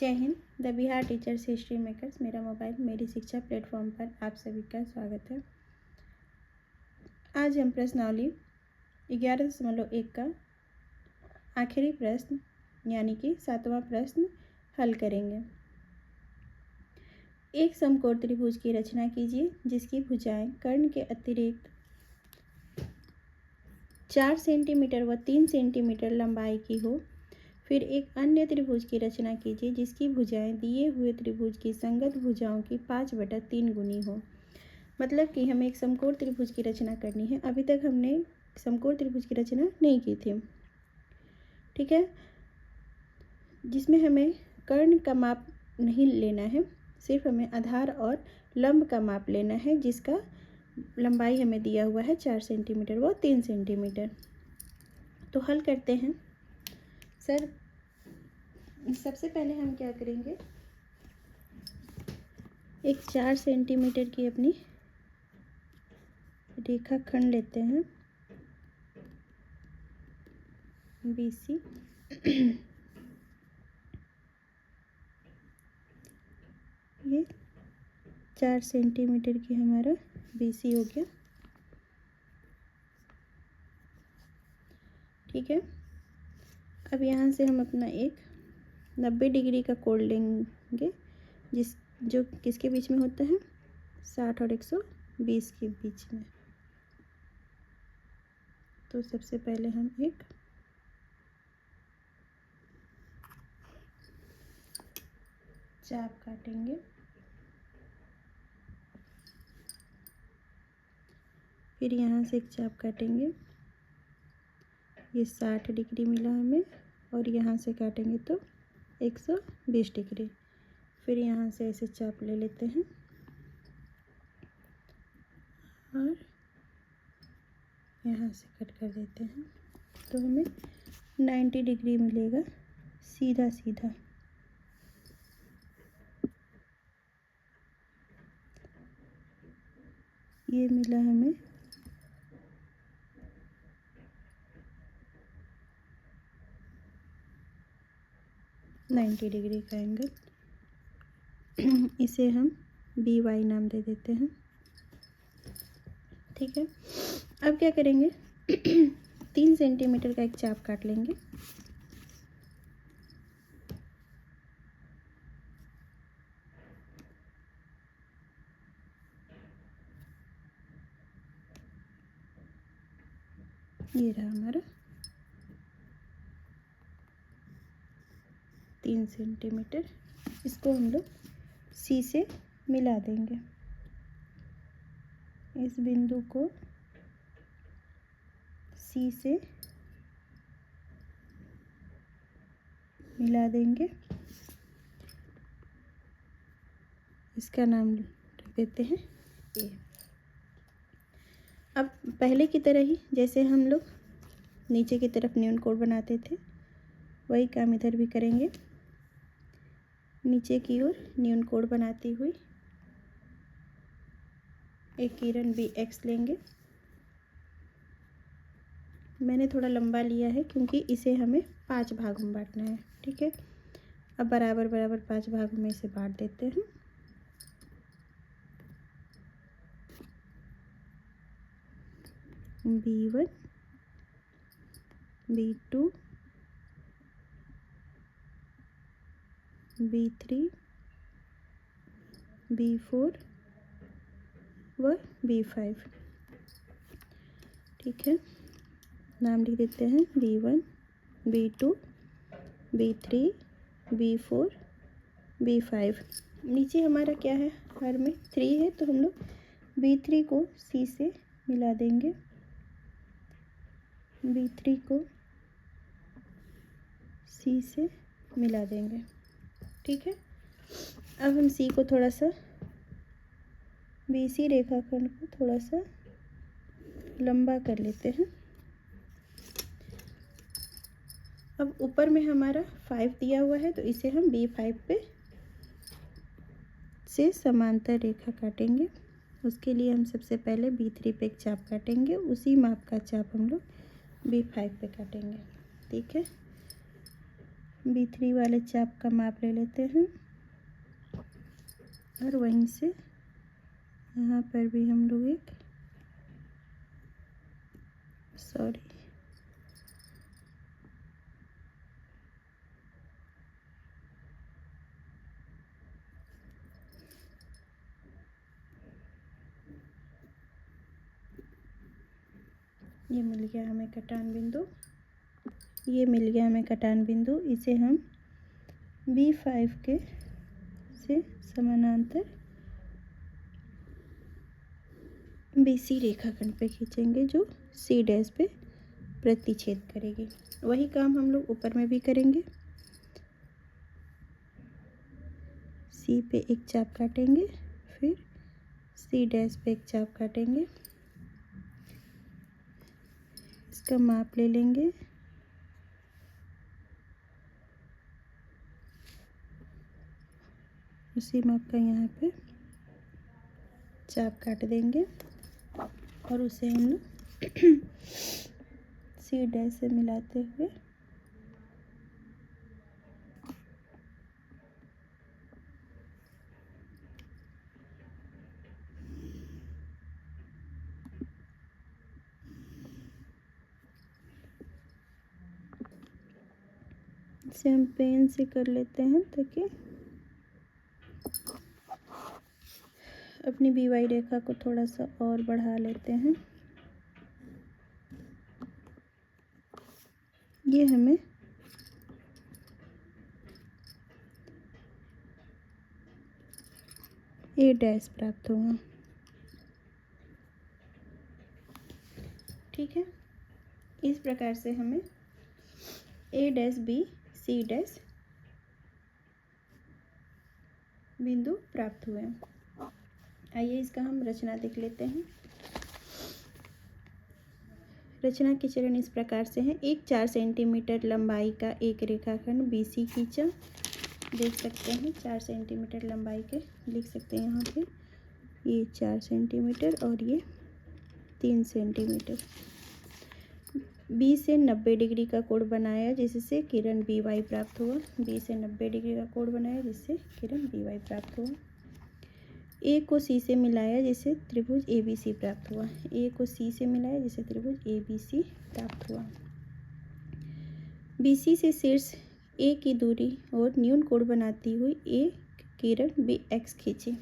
जय Hind. The Bihar teachers history makers मेरा mobile मेरी शिक्षा प्लेटफॉर्म पर आप सभी का स्वागत है। आज हम प्रश्नावली 11.1 का आखिरी प्रश्न यानी कि 7वां प्रश्न हल करेंगे। एक समकोण त्रिभुज की रचना कीजिए जिसकी भुजाएं कर्ण के अतिरिक्त 4 सेंटीमीटर व 3 सेंटीमीटर लंबाई की हो। फिर एक अन्य त्रिभुज की रचना कीजिए जिसकी भुजाएं दिए हुए त्रिभुज की संगत भुजाओं की 5/3 गुनी हो। मतलब कि हमें एक समकोण त्रिभुज की रचना करनी है। अभी तक हमने समकोण त्रिभुज की रचना नहीं की थी, ठीक है, जिसमें हमें कर्ण का माप नहीं लेना है, सिर्फ हमें आधार और लंब का माप लेना है जिसका लंबाई हमें दिया हुआ है 4 सेंटीमीटर व 3 सेंटीमीटर। तो हल करते हैं। सर सबसे पहले हम क्या करेंगे, एक 4 सेंटीमीटर की अपनी रेखाखंड लेते हैं BC। ये 4 सेंटीमीटर की हमारा BC हो गया, ठीक है। अब यहाँ से हम अपना एक 90 डिग्री का कोण लेंगे जो किसके बीच में होता है, 60 और 120 के बीच में। तो सबसे पहले हम एक चाप काटेंगे, फिर यहाँ से एक चाप काटेंगे, ये 60 डिग्री मिला हमें, और यहाँ से काटेंगे तो 120 डिग्री। फिर यहाँ से ऐसे चाप ले लेते हैं और यहाँ से कट कर देते हैं, तो हमें 90 डिग्री मिलेगा सीधा सीधा। ये मिला हमें 90 डिग्री का एंगल। इसे हम BY नाम दे देते हैं, ठीक है। अब क्या करेंगे, 3 सेंटीमीटर का एक चाप काट लेंगे, ये रहा हमारा 3 सेंटीमीटर। इसको हम लोग C से मिला देंगे। इस बिंदु को C से मिला देंगे, इसका नाम रख देते हैं A। अब पहले की तरह ही जैसे हम लोग नीचे की तरफ न्यून कोण बनाते थे वही काम इधर भी करेंगे। नीचे की ओर न्यून कोण बनाती हुई एक किरण BX लेंगे। मैंने थोड़ा लंबा लिया है क्योंकि इसे हमें 5 भागों में बांटना है, ठीक है। अब बराबर बराबर 5 भागों में इसे बांट देते हैं। B1 B2 B3 B4 व B5, ठीक है। नाम लिख देते हैं B1 B2 B3 B4 B5। नीचे हमारा क्या है, हर में 3 है, तो हम लोग B3 को C से मिला देंगे, B3 को C से मिला देंगे, ठीक है। अब हम C को थोड़ा सा BC रेखाखंड को थोड़ा सा लंबा कर लेते हैं। अब ऊपर में हमारा 5 दिया हुआ है तो इसे हम B5 पे से समांतर रेखा काटेंगे। उसके लिए हम सबसे पहले B3 पे एक चाप काटेंगे, उसी माप का चाप हम लोग B5 पे काटेंगे, ठीक है। B3 वाले चाप का माप ले लेते हैं और वहीं से यहाँ पर भी हम लोग एक ये मिल गया हमें कटान बिंदु। ये मिल गया हमें कटान बिंदु। इसे हम B5 के से समानांतर BC रेखाखंड पे खींचेंगे जो C डैश पे प्रतिच्छेद करेगी। वही काम हम लोग ऊपर में भी करेंगे। C पे एक चाप काटेंगे, फिर C डैश पे एक चाप काटेंगे, इसका माप ले लेंगे। उसी माप का यहाँ पे चाप काट देंगे और उसे हम लोग C डैश से मिलाते हुए इसे हम पेन से कर लेते हैं ताकि अपनी BY रेखा को थोड़ा सा और बढ़ा लेते हैं। ये हमें A डैश प्राप्त हुआ। ठीक है, इस प्रकार से हमें A dash B C dash बिंदु प्राप्त हुए। आइए इसका हम रचना देख लेते हैं। रचना के चरण इस प्रकार से हैं। एक 4 सेंटीमीटर लंबाई का एक रेखाखंड BC खींचा। देख सकते हैं 4 सेंटीमीटर लंबाई के, लिख सकते हैं यहाँ पे ये 4 सेंटीमीटर और ये 3 सेंटीमीटर। B से 90 डिग्री का कोण बनाया जिससे किरण BY प्राप्त हुआ। B से 90 डिग्री का कोण बनाया जिससे किरण BY प्राप्त हुआ। A को C से मिलाया जिससे त्रिभुज ABC प्राप्त हुआ। A को C से मिलाया जिससे त्रिभुज ABC प्राप्त हुआ। BC से शीर्ष A की दूरी और न्यून कोण बनाती हुई A किरण BX खींची।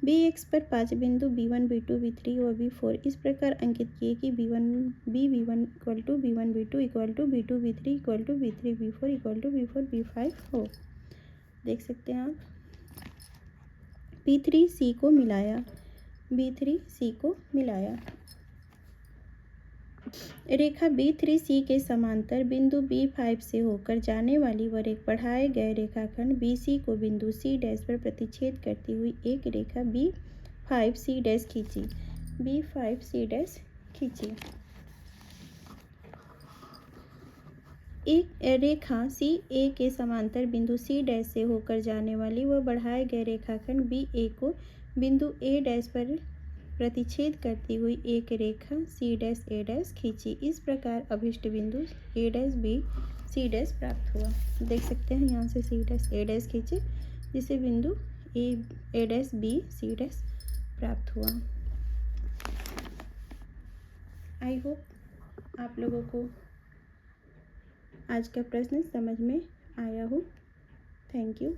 BX पर 5 बिंदु B1, B2, B3 और B4 इस प्रकार अंकित किए कि B1 equal to B1 B2 equal to B2 B3 equal to B3 B4 equal to B4 B5 हो। देख सकते हैं आप। B3 C को मिलाया। रेखा B3 C के समांतर बिंदु B5 से होकर जाने वाली व एक बढ़ाए गए रेखाखंड BC को बिंदु C डैश पर प्रतिच्छेद करती हुई एक रेखा B5 C डैश खींची। एक रेखा C A के समांतर बिंदु C डैश से होकर जाने वाली व बढ़ाए गए रेखाखंड BA को बिंदु A डैश पर प्रतिच्छेद करती हुई एक रेखा C डैश A डैश खींची। इस प्रकार अभिष्ट बिंदु A dash B C dash प्राप्त हुआ। देख सकते हैं यहाँ से C डैश A डैश खींचे जिसे बिंदु A dash B C dash प्राप्त हुआ। आई होप आप लोगों को आज का प्रश्न समझ में आया हो। Thank you.